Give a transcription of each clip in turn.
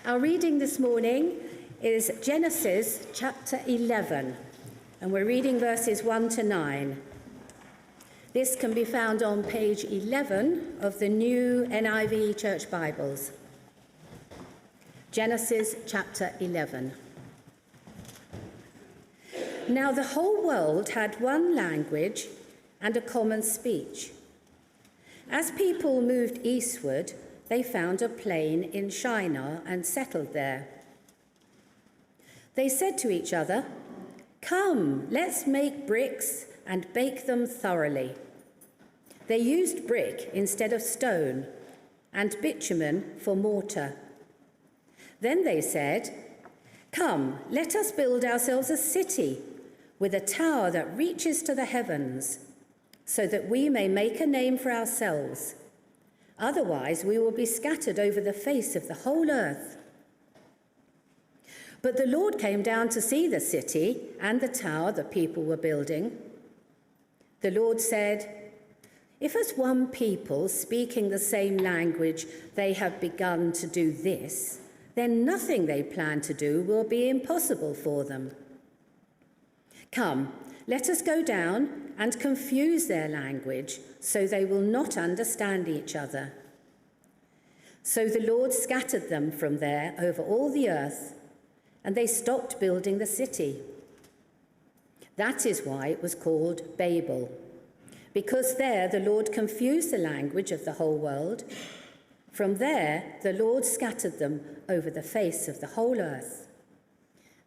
Our reading this morning is Genesis chapter 11, and we're reading verses 1 to 9. This can be found on page 11 of the new NIV Church Bibles. Genesis chapter 11. Now the whole world had one language and a common speech. As people moved eastward, they found a plain in Shinar and settled there. They said to each other, "Come, let's make bricks and bake them thoroughly." They used brick instead of stone and bitumen for mortar. Then they said, "Come, let us build ourselves a city with a tower that reaches to the heavens, so that we may make a name for ourselves. Otherwise, we will be scattered over the face of the whole earth." But the Lord came down to see the city and the tower the people were building. The Lord said, "If as one people speaking the same language they have begun to do this, then nothing they plan to do will be impossible for them. Come, let us go down and confuse their language, so they will not understand each other." So the Lord scattered them from there over all the earth, and they stopped building the city. That is why it was called Babel, because there the Lord confused the language of the whole world. From there the Lord scattered them over the face of the whole earth.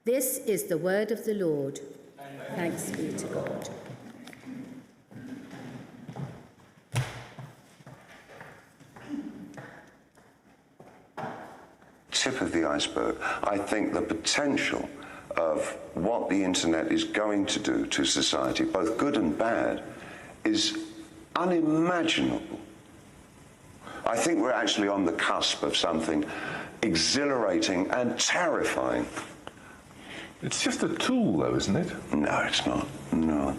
This is the word of the Lord. Thanks be to God. Tip of the iceberg. I think the potential of what the internet is going to do to society, both good and bad, is unimaginable. I think we're actually on the cusp of something exhilarating and terrifying. It's just a tool, though, isn't it? No, it's not. No,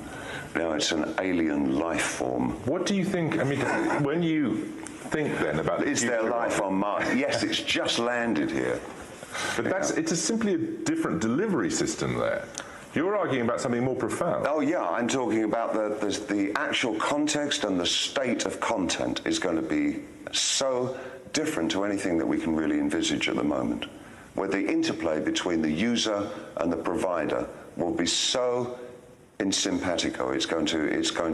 it's an alien life form. What do you think? I mean, when you think then about the Is there life on Mars? Yes, it's just landed here. But it's simply a different delivery system there. You're arguing about something more profound. Oh yeah, I'm talking about the actual context, and the state of content is going to be so different to anything that we can really envisage at the moment, where the interplay between the user and the provider will be so in simpatico. It's going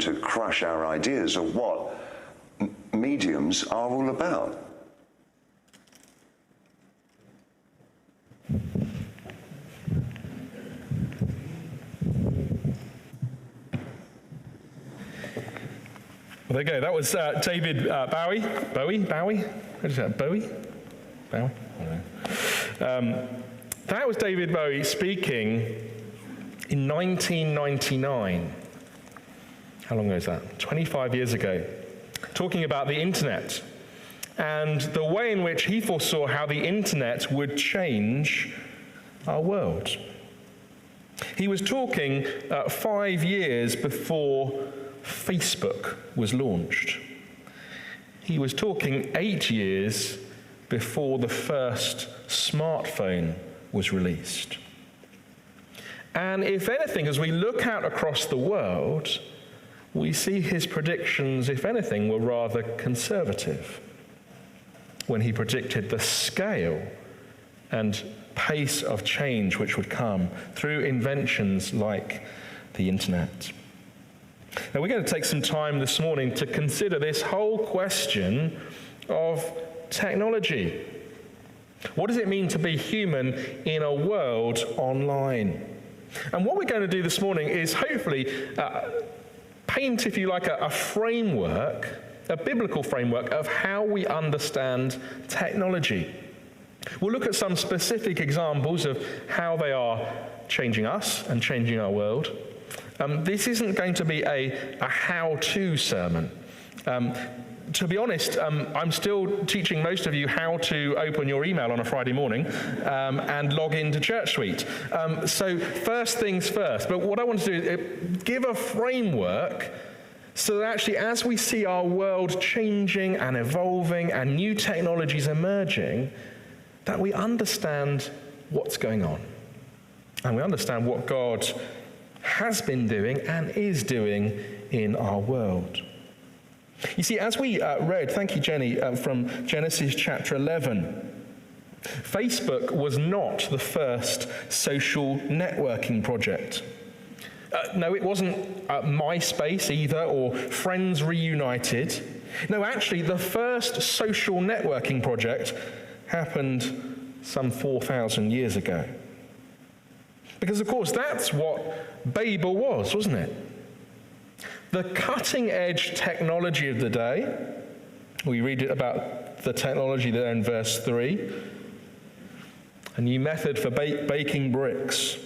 to crush our ideas of what mediums are all about. Well, there you go. That was David Bowie. What is that? Bowie? I don't know. That was David Bowie speaking in 1999. How long ago is that? 25 years ago. Talking about the internet and the way in which he foresaw how the internet would change our world. He was talking 5 years before Facebook was launched. He was talking 8 years before the first smartphone was released. And if anything, as we look out across the world, we see his predictions, if anything, were rather conservative when he predicted the scale and pace of change which would come through inventions like the internet. Now, we're going to take some time this morning to consider this whole question of technology. What does it mean to be human in a world online? And what we're going to do this morning is hopefully paint, if you like, a framework, a biblical framework of how we understand technology. We'll look at some specific examples of how they are changing us and changing our world. This isn't going to be a how-to sermon. To be honest, I'm still teaching most of you how to open your email on a Friday morning and log into Church Suite. So first things first. But what I want to do is give a framework so that actually as we see our world changing and evolving and new technologies emerging, that we understand what's going on. And we understand what God has been doing and is doing in our world. You see, as we read, thank you, Jenny, from Genesis chapter 11, Facebook was not the first social networking project. No, it wasn't MySpace either, or Friends Reunited. No, actually, the first social networking project happened some 4,000 years ago. Because, of course, that's what Babel was, wasn't it? The cutting-edge technology of the day. We read about the technology there in verse 3. A new method for baking bricks,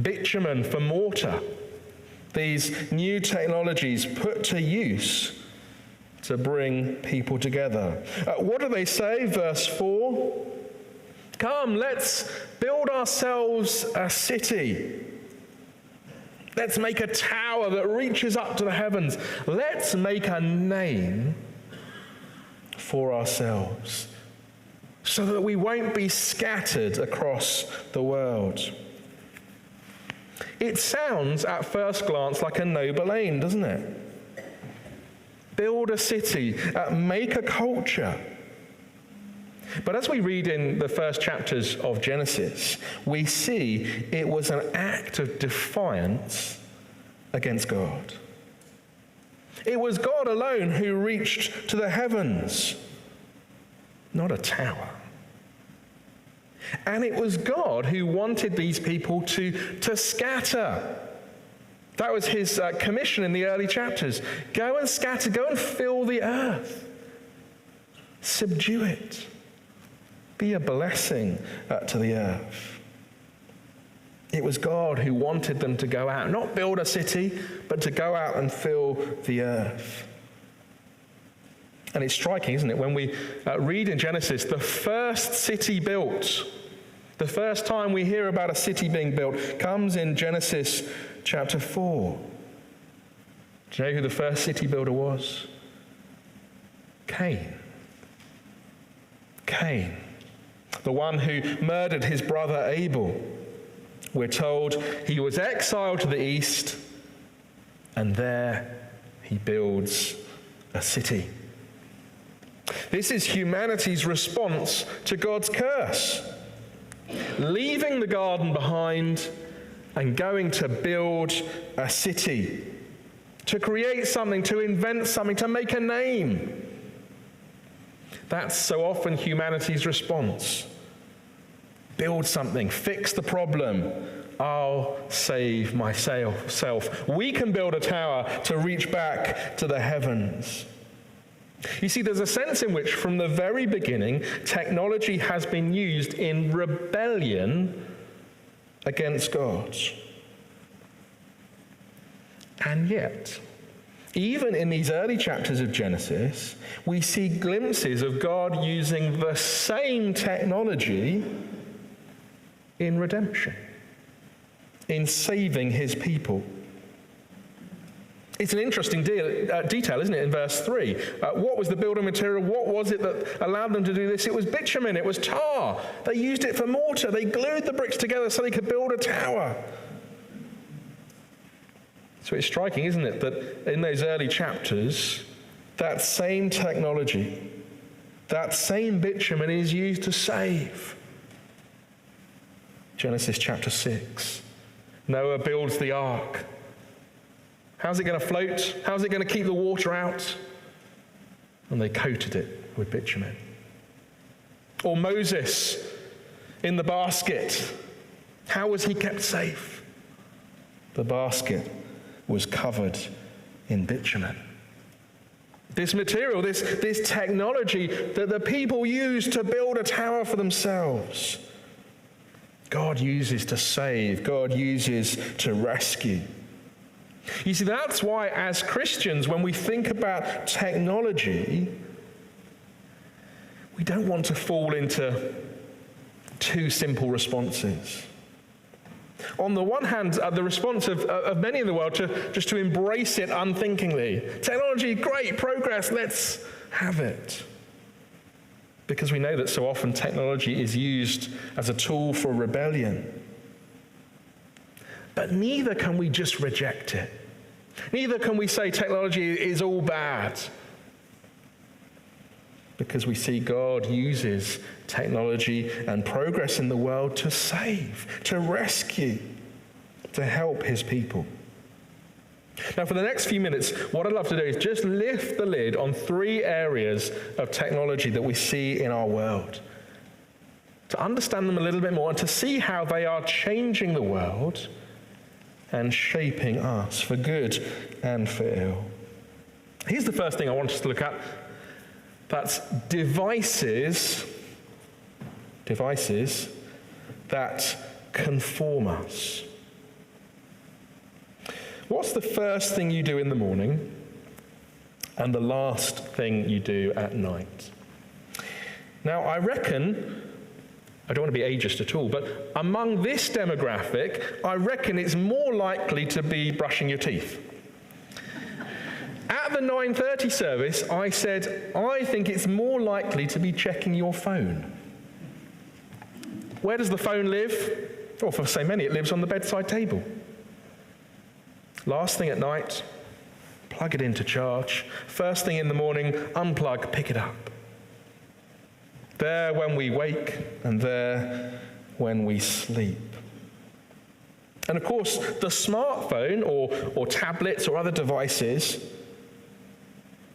bitumen for mortar. These new technologies put to use to bring people together. What do they say? Verse 4. Come, let's build ourselves a city. Let's make a tower that reaches up to the heavens. Let's make a name for ourselves so that we won't be scattered across the world. It sounds at first glance like a noble aim, doesn't it? Build a city, make a culture. But as we read in the first chapters of Genesis, we see it was an act of defiance against God. It was God alone who reached to the heavens, not a tower. And it was God who wanted these people to scatter. That was his commission in the early chapters. Go and scatter, go and fill the earth. Subdue it. Be a blessing to the earth. It was God who wanted them to go out, not build a city, but to go out and fill the earth. And it's striking, isn't it, when we read in Genesis, the first city built, the first time we hear about a city being built comes in Genesis chapter 4. Do you know who the first city builder was? Cain. Cain, the one who murdered his brother Abel. We're told he was exiled to the east, and there he builds a city. This is humanity's response to God's curse, leaving the garden behind and going to build a city, to create something, to invent something, to make a name. That's so often humanity's response. Build something, fix the problem. I'll save myself. We can build a tower to reach back to the heavens. You see, there's a sense in which from the very beginning, technology has been used in rebellion against God. And yet, even in these early chapters of Genesis, we see glimpses of God using the same technology in redemption, in saving his people. It's an interesting detail, isn't it, in verse 3? What was the building material? What was it that allowed them to do this? It was bitumen, it was tar. They used it for mortar. They glued the bricks together so they could build a tower. So it's striking, isn't it, that in those early chapters, that same technology, that same bitumen is used to save. Genesis chapter 6. Noah builds the ark. How's it going to float? How's it going to keep the water out? And they coated it with bitumen. Or Moses in the basket. How was he kept safe? The basket was covered in bitumen. This material, this technology that the people used to build a tower for themselves, God uses to save, God uses to rescue. You see, that's why as Christians, when we think about technology, we don't want to fall into two simple responses. On the one hand, the response of many in the world just to embrace it unthinkingly. Technology, great, progress, let's have it. because we know that so often technology is used as a tool for rebellion. But neither can we just reject it. Neither can we say technology is all bad, because we see God uses technology and progress in the world to save, to rescue, to help his people. Now, for the next few minutes, what I'd love to do is just lift the lid on 3 areas of technology that we see in our world, to understand them a little bit more and to see how they are changing the world and shaping us for good and for ill. Here's the first thing I want us to look at. That's devices that conform us. What's the first thing you do in the morning and the last thing you do at night? Now, I reckon, I don't want to be ageist at all, but among this demographic, I reckon it's more likely to be brushing your teeth. At the 9:30 service, I said, I think it's more likely to be checking your phone. Where does the phone live? Well, for so many, it lives on the bedside table. Last thing at night, plug it into charge. First thing in the morning, unplug, pick it up. There when we wake and there when we sleep. And of course, the smartphone or tablets or other devices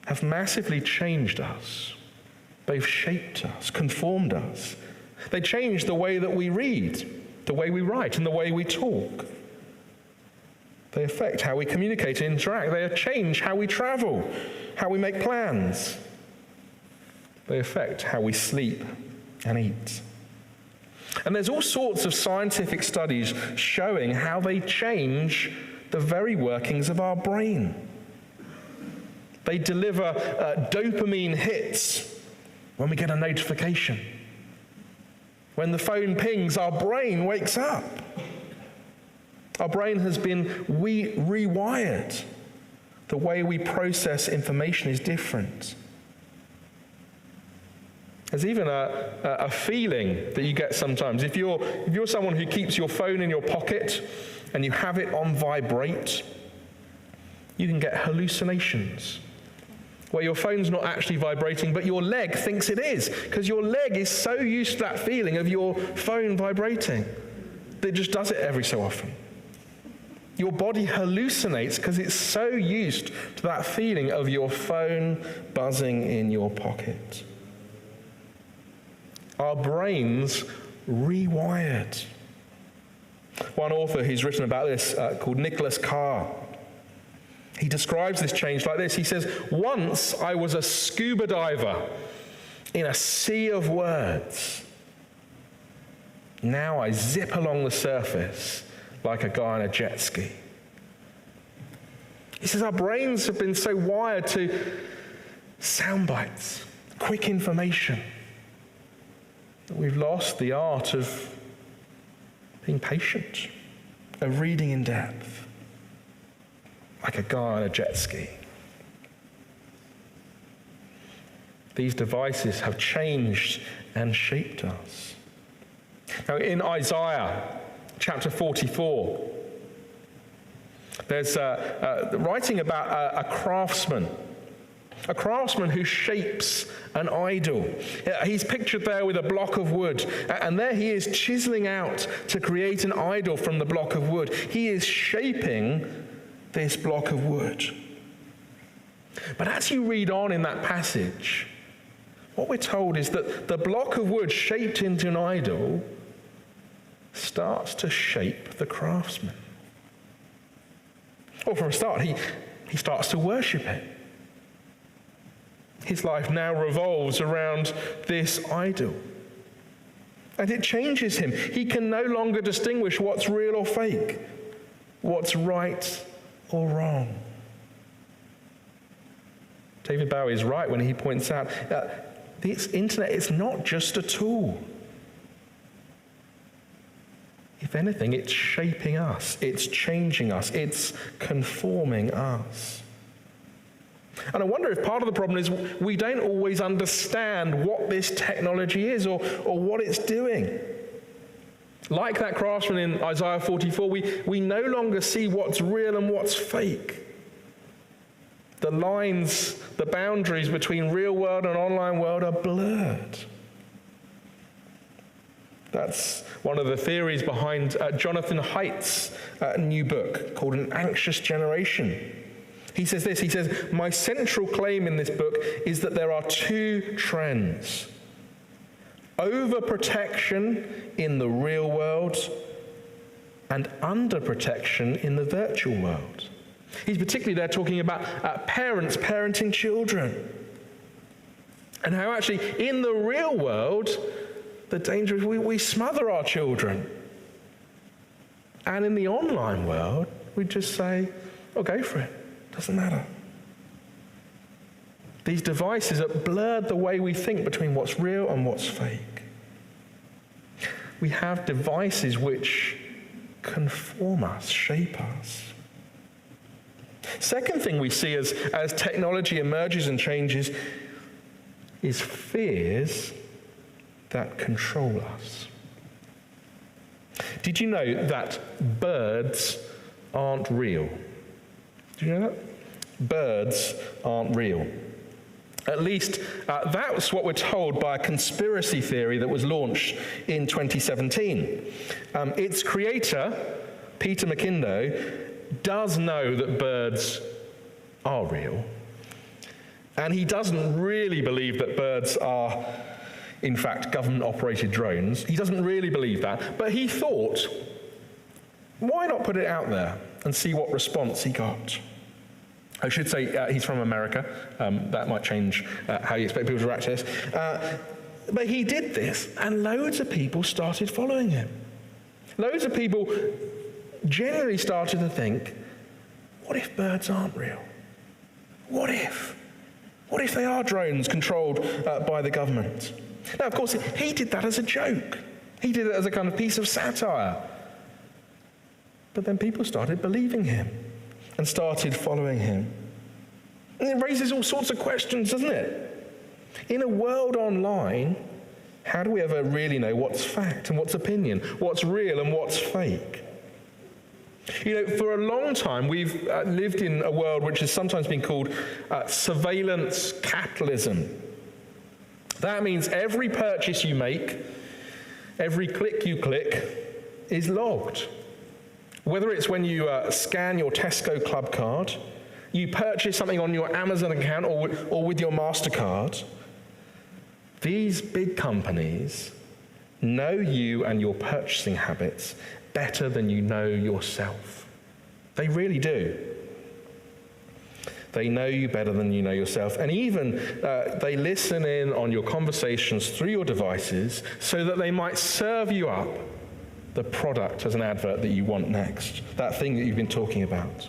have massively changed us. They've shaped us, conformed us. They changed the way that we read, the way we write, and the way we talk. They affect how we communicate and interact. They change how we travel, how we make plans. They affect how we sleep and eat. And there's all sorts of scientific studies showing how they change the very workings of our brain. They deliver dopamine hits when we get a notification. When the phone pings, our brain wakes up. Our brain has been rewired. The way we process information is different. There's even a feeling that you get sometimes. If you're someone who keeps your phone in your pocket and you have it on vibrate, you can get hallucinations where your phone's not actually vibrating, but your leg thinks it is, because your leg is so used to that feeling of your phone vibrating that it just does it every so often. Your body hallucinates because it's so used to that feeling of your phone buzzing in your pocket. Our brains rewired. One author who's written about this, called Nicholas Carr, he describes this change like this. He says, once I was a scuba diver in a sea of words. Now I zip along the surface like a guy on a jet ski. He says our brains have been so wired to sound bites, quick information, that we've lost the art of being patient, of reading in depth, like a guy on a jet ski. These devices have changed and shaped us. Now, in Isaiah chapter 44, there's writing about a craftsman who shapes an idol. He's pictured there with a block of wood, and there he is chiseling out to create an idol from the block of wood. He is shaping this block of wood. But as you read on in that passage, what we're told is that the block of wood shaped into an idol starts to shape the craftsman. Or for a start, he starts to worship it. His life now revolves around this idol. And it changes him. He can no longer distinguish what's real or fake, what's right or wrong. David Bowie is right when he points out that this internet is not just a tool. If anything, it's shaping us, it's changing us, it's conforming us. And I wonder if part of the problem is we don't always understand what this technology is or what it's doing. Like that craftsman in Isaiah 44, we no longer see what's real and what's fake. The lines, the boundaries between real world and online world are blurred. That's one of the theories behind Jonathan Haidt's new book called An Anxious Generation. He says this, he says, "My central claim in this book is that there are two trends. Overprotection in the real world and underprotection in the virtual world." He's particularly there talking about parents parenting children. And how actually in the real world, the danger is we smother our children. And in the online world, we just say, oh, go for it. Doesn't matter. These devices have blurred the way we think between what's real and what's fake. We have devices which conform us, shape us. Second thing we see as technology emerges and changes is fears that control us. Did you know that birds aren't real? Do you know that? Birds aren't real. At least that's what we're told by a conspiracy theory that was launched in 2017. Its creator, Peter McIndoe, does know that birds are real. And he doesn't really believe that birds are, in fact, government-operated drones. He doesn't really believe that. But he thought, why not put it out there and see what response he got? I should say he's from America. That might change how you expect people to react to this. But he did this, and loads of people started following him. Loads of people generally started to think, what if birds aren't real? What if? What if they are drones controlled by the government? Now, of course, he did that as a joke. He did it as a kind of piece of satire. But then people started believing him and started following him. And it raises all sorts of questions, doesn't it? In a world online, how do we ever really know what's fact and what's opinion, what's real and what's fake? You know, for a long time, we've lived in a world which has sometimes been called surveillance capitalism. That means every purchase you make, every click you click, is logged. Whether it's when you scan your Tesco Club card, you purchase something on your Amazon account or with your MasterCard, these big companies know you and your purchasing habits better than you know yourself. They really do. They know you better than you know yourself. And even they listen in on your conversations through your devices so that they might serve you up the product as an advert that you want next, that thing that you've been talking about.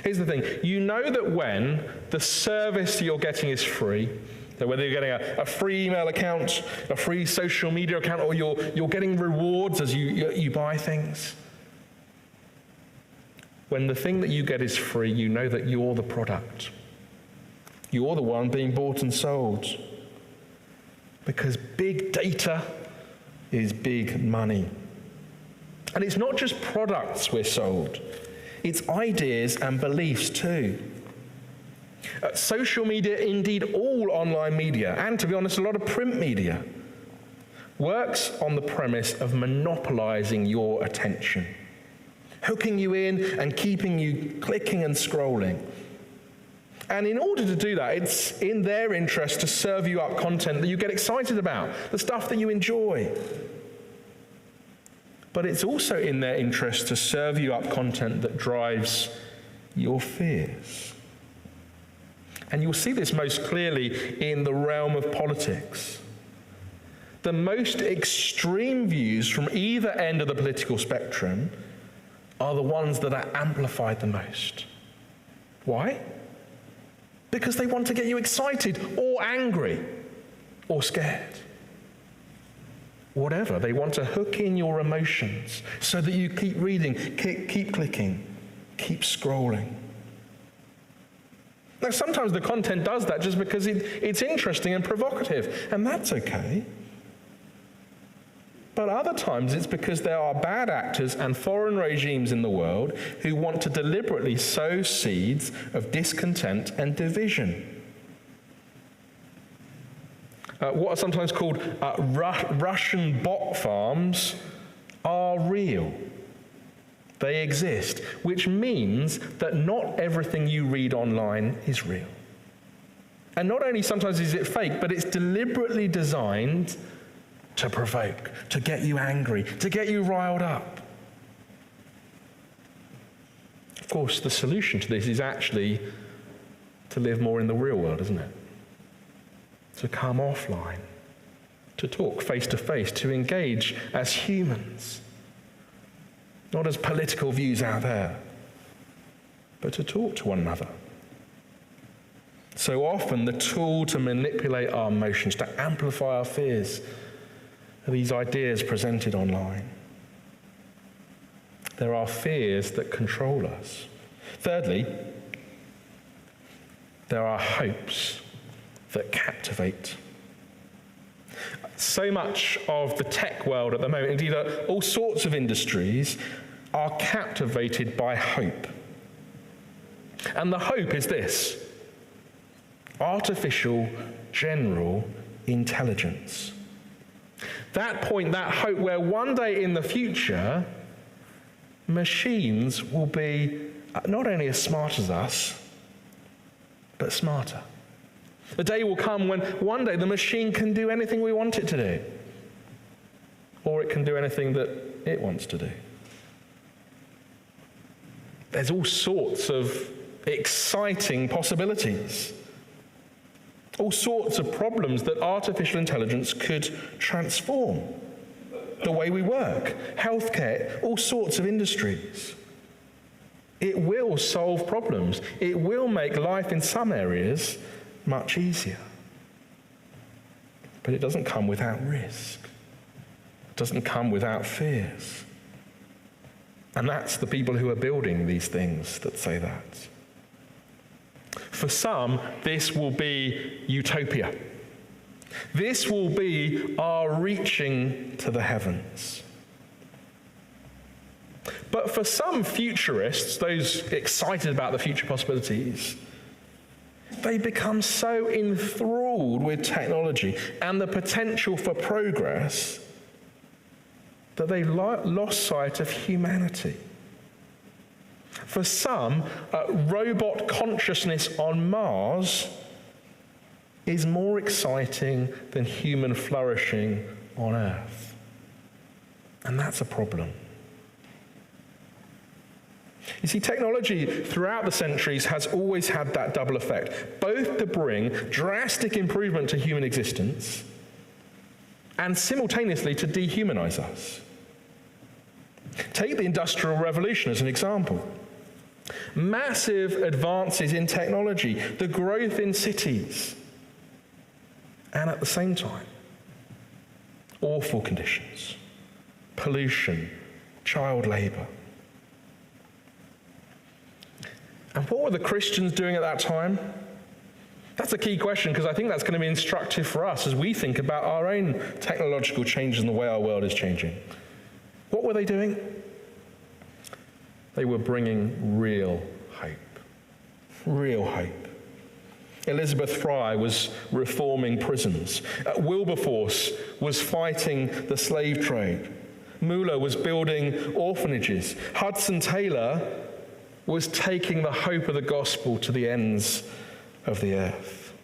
Here's the thing. You know that when the service you're getting is free, so whether you're getting a free email account, a free social media account, or you're getting rewards as you buy things, when the thing that you get is free, you know that you're the product. You're the one being bought and sold. Because big data is big money. And it's not just products we're sold. It's ideas and beliefs too. Social media, indeed all online media, and to be honest, a lot of print media, works on the premise of monopolizing your attention, hooking you in and keeping you clicking and scrolling. And in order to do that, it's in their interest to serve you up content that you get excited about, the stuff that you enjoy. But it's also in their interest to serve you up content that drives your fears. And you'll see this most clearly in the realm of politics. The most extreme views from either end of the political spectrum are the ones that are amplified the most. Why? Because they want to get you excited or angry or scared. Whatever, they want to hook in your emotions so that you keep reading, keep clicking, keep scrolling. Now, sometimes the content does that just because it's interesting and provocative, and that's okay. But other times it's because there are bad actors and foreign regimes in the world who want to deliberately sow seeds of discontent and division. What are sometimes called Russian bot farms are real. They exist, which means that not everything you read online is real. And not only sometimes is it fake, but it's deliberately designed to provoke, to get you angry, to get you riled up. Of course, the solution to this is actually to live more in the real world, isn't it? To come offline, to talk face to face, to engage as humans, not as political views out there, but to talk to one another. So often the tool to manipulate our emotions, to amplify our fears, are these ideas presented online. There are fears that control us. Thirdly, there are hopes that captivate. So much of the tech world at the moment, indeed all sorts of industries, are captivated by hope. And the hope is this: artificial general intelligence. That point, that hope where one day in the future, machines will be not only as smart as us, but smarter. The day will come when one day the machine can do anything we want it to do, or it can do anything that it wants to do. There's all sorts of exciting possibilities, all sorts of problems that artificial intelligence could transform. The way we work, healthcare, all sorts of industries. It will solve problems. It will make life in some areas much easier. But it doesn't come without risk. It doesn't come without fears. And that's the people who are building these things that say that. For some, this will be utopia. This will be our reaching to the heavens. But for some futurists, those excited about the future possibilities, they become so enthralled with technology and the potential for progress that they've lost sight of humanity. For some, robot consciousness on Mars is more exciting than human flourishing on Earth. And that's a problem. You see, technology throughout the centuries has always had that double effect, both to bring drastic improvement to human existence and simultaneously to dehumanize us. Take the Industrial Revolution as an example. Massive advances in technology, the growth in cities, and at the same time, awful conditions, pollution, child labor. And what were the Christians doing at that time? That's a key question, because I think that's going to be instructive for us as we think about our own technological changes and the way our world is changing. What were they doing? They were bringing real hope. Real hope. Elizabeth Fry was reforming prisons. Wilberforce was fighting the slave trade. Muller was building orphanages. Hudson Taylor was taking the hope of the gospel to the ends of the earth.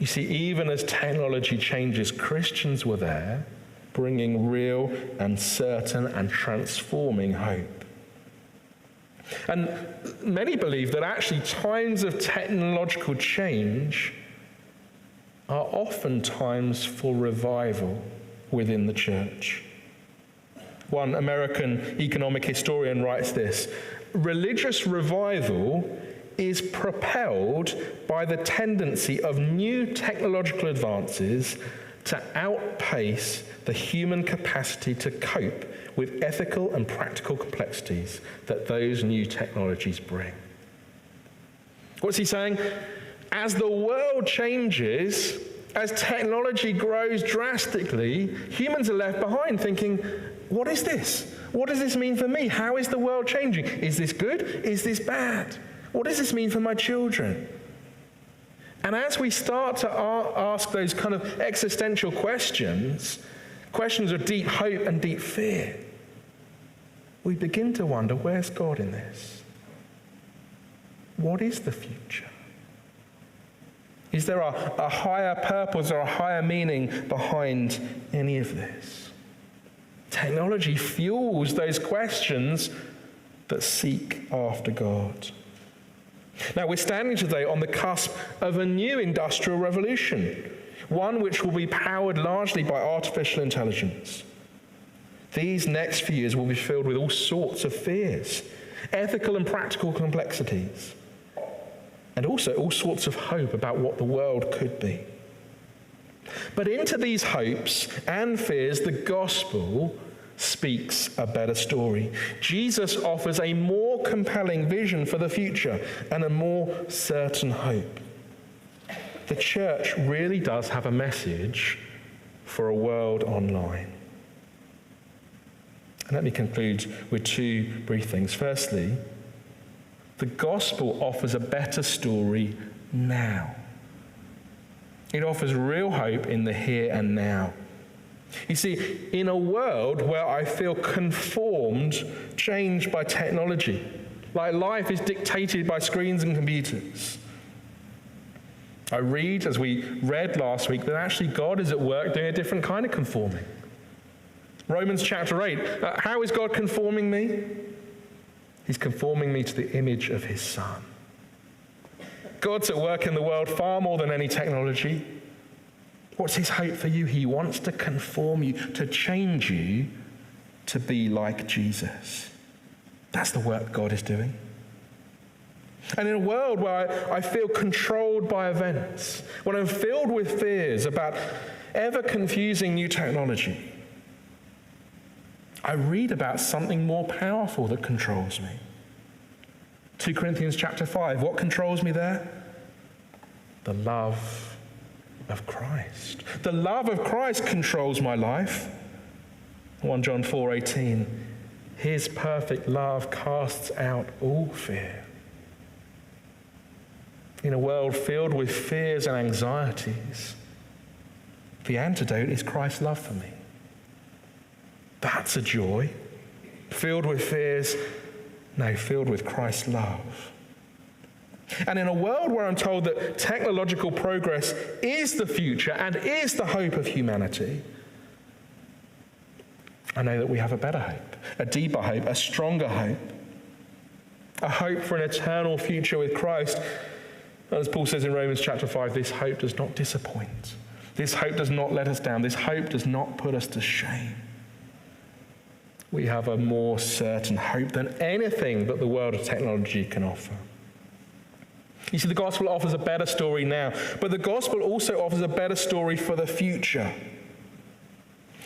You see, even as technology changes, Christians were there, bringing real and certain and transforming hope. And many believe that actually times of technological change are often times for revival within the church. One American economic historian writes this: religious revival is propelled by the tendency of new technological advances to outpace the human capacity to cope with ethical and practical complexities that those new technologies bring. What's he saying? As the world changes, as technology grows drastically, humans are left behind thinking, what is this? What does this mean for me? How is the world changing? Is this good? Is this bad? What does this mean for my children? And as we start to ask those kind of existential questions, questions of deep hope and deep fear, we begin to wonder, where's God in this? What is the future? Is there a higher purpose or a higher meaning behind any of this? Technology fuels those questions that seek after God. Now, we're standing today on the cusp of a new industrial revolution, one which will be powered largely by artificial intelligence. These next few years will be filled with all sorts of fears, ethical and practical complexities, and also all sorts of hope about what the world could be. But into these hopes and fears, the gospel speaks a better story. Jesus offers a more compelling vision for the future and a more certain hope. The church really does have a message for a world online. And let me conclude with two brief things. Firstly, the gospel offers a better story now. It offers real hope in the here and now. You see, in a world where I feel conformed, changed by technology, like life is dictated by screens and computers, I read, as we read last week, that actually God is at work doing a different kind of conforming. Romans chapter 8, how is God conforming me? He's conforming me to the image of his Son. God's at work in the world far more than any technology. What's his hope for you? He wants to conform you, to change you to be like Jesus. That's the work God is doing. And in a world where I feel controlled by events, when I'm filled with fears about ever-confusing new technology, I read about something more powerful that controls me. 2 Corinthians chapter 5, what controls me there? The love of Christ. The love of Christ controls my life. 1 John 4:18, his perfect love casts out all fear. In a world filled with fears and anxieties, the antidote is Christ's love for me. That's a joy. Filled with fears, no, filled with Christ's love. And in a world where I'm told that technological progress is the future and is the hope of humanity, I know that we have a better hope, a deeper hope, a stronger hope, a hope for an eternal future with Christ. As Paul says in Romans chapter 5, this hope does not disappoint. This hope does not let us down. This hope does not put us to shame. We have a more certain hope than anything that the world of technology can offer. You see, the gospel offers a better story now, but the gospel also offers a better story for the future.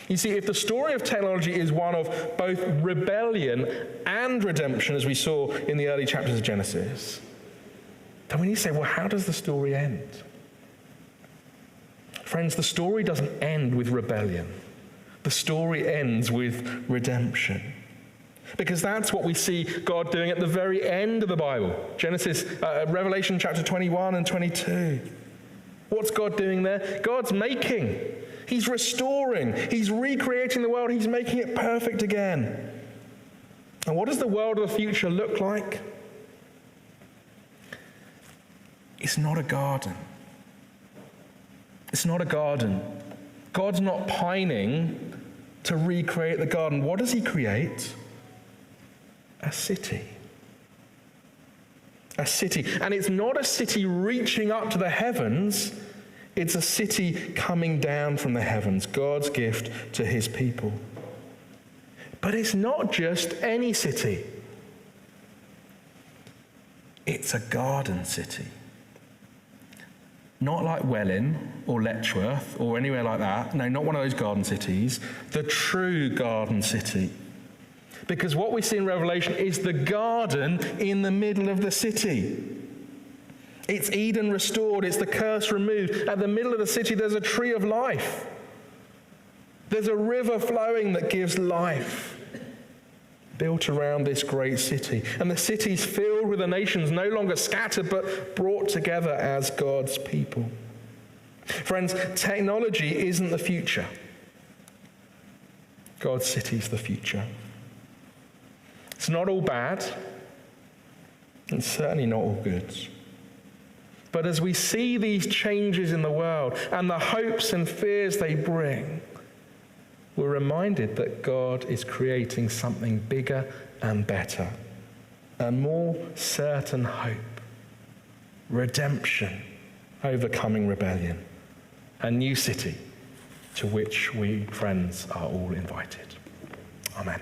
You see, if the story of technology is one of both rebellion and redemption, as we saw in the early chapters of Genesis, then we need to say, well, how does the story end? Friends, the story doesn't end with rebellion. The story ends with redemption. Because that's what we see God doing at the very end of the Bible. Revelation chapter 21 and 22. What's God doing there? God's making. He's restoring. He's recreating the world. He's making it perfect again. And what does the world of the future look like? It's not a garden. It's not a garden. God's not pining to recreate the garden. What does he create? A city. A city. And it's not a city reaching up to the heavens. It's a city coming down from the heavens, God's gift to his people. But it's not just any city. It's a garden city. Not like Welwyn or Letchworth or anywhere like that. No, not one of those garden cities. The true garden city. Because what we see in Revelation is the garden in the middle of the city. It's Eden restored. It's the curse removed. At the middle of the city, there's a tree of life. There's a river flowing that gives life, built around this great city. And the city's filled with the nations, no longer scattered, but brought together as God's people. Friends, technology isn't the future. God's city's the future. It's not all bad. It's certainly not all good. But as we see these changes in the world and the hopes and fears they bring, we're reminded that God is creating something bigger and better, a more certain hope, redemption, overcoming rebellion, a new city to which we, friends, are all invited. Amen.